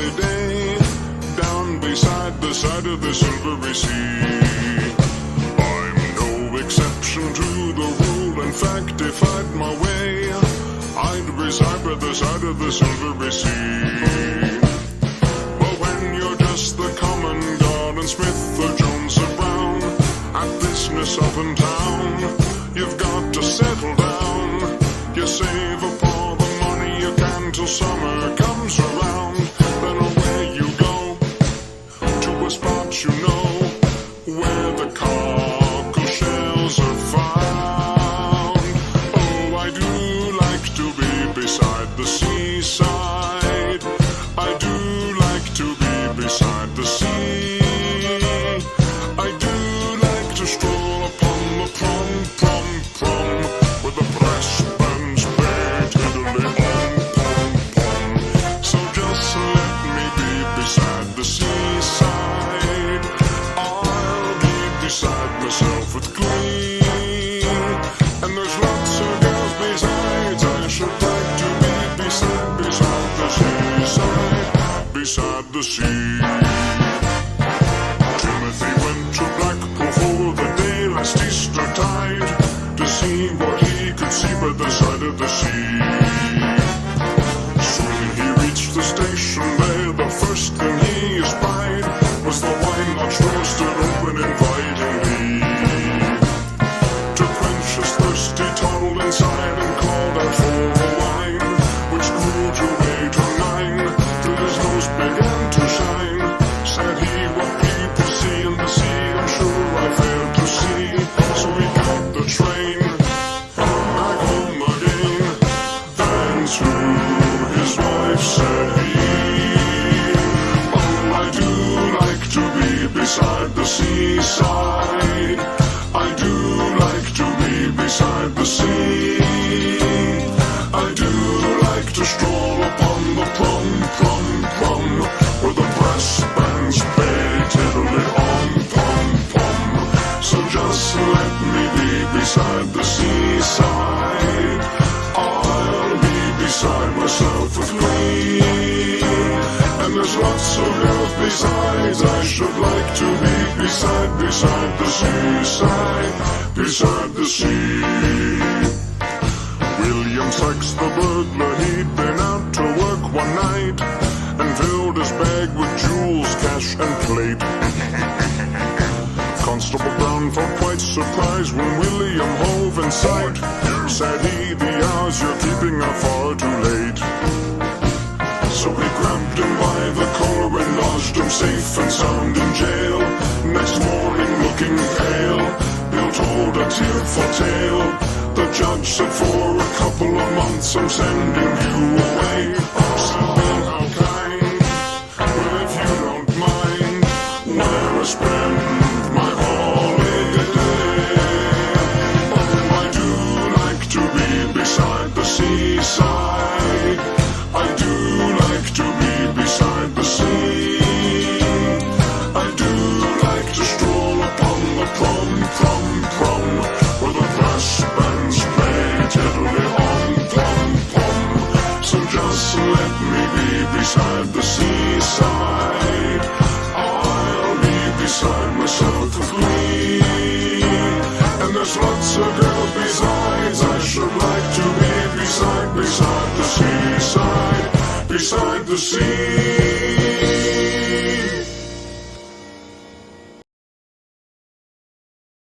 holiday down beside the side of the silvery sea. I'm no exception to the rule. In fact, if I'd my way, I'd reside by the side of the silvery sea. But when you're just the common Garden Smith or Jones or Brown at business up in town, you've got to settle down. You save up all the money you can till summer comes around. Then away you go to a spot you know where the cockle shells are found. Oh, I do like to be beside the seaside. I do like to be beside the sea. I do like to stroll upon the prom, with the brass bands played tiddly pom. So just let me be beside the seaside. I'll be beside myself with glee. And there's lots of girls besides. I should like to be beside the seaside, beside the sea. Timothy went to Blackpool for the day last Easter tide, to see what he could see by the side of the sea. Soon he reached the station there. The first thing he espied was the wine lodge door stood open invitingly. To quench his thirst he toddled inside and called out for a wine, which grew to 8 or 9 till his nose began to shine. Said he, what people see in the sea, I'm sure I failed to see. So he got the train back home again. Then to his wife said he, oh, I do like to be beside the seaside. I do like to be beside the sea. I do like to stroll upon the prom, where the brass bands play tiddly pom. So just let me be beside the seaside. I'll be beside myself with glee. And there's lots of girls besides. I should like to be beside the seaside, beside the sea. William Sykes the burglar, he'd been out to work one night and filled his bag with jewels, cash and plate. Constable Brown felt quite surprised when William hove in sight. Said he, the hours you're keeping are far too late. So he grabbed him by the collar and lodged him safe and sound in jail. Next morning, looking pale, Bill told a tearful tale. The judge said, for a couple of months I'm sending you away. Said Bill, how kind. Well, if you don't mind, where I spend my holiday. Oh, I do like to be beside the seaside. I do like to be beside the sea. I do like to stroll upon the prom, where the brass bands play tiddly pom. So just let me be beside the seaside. I'll be beside myself with glee. And there's lots of girls besides. I should like to be beside the seaside, beside the sea.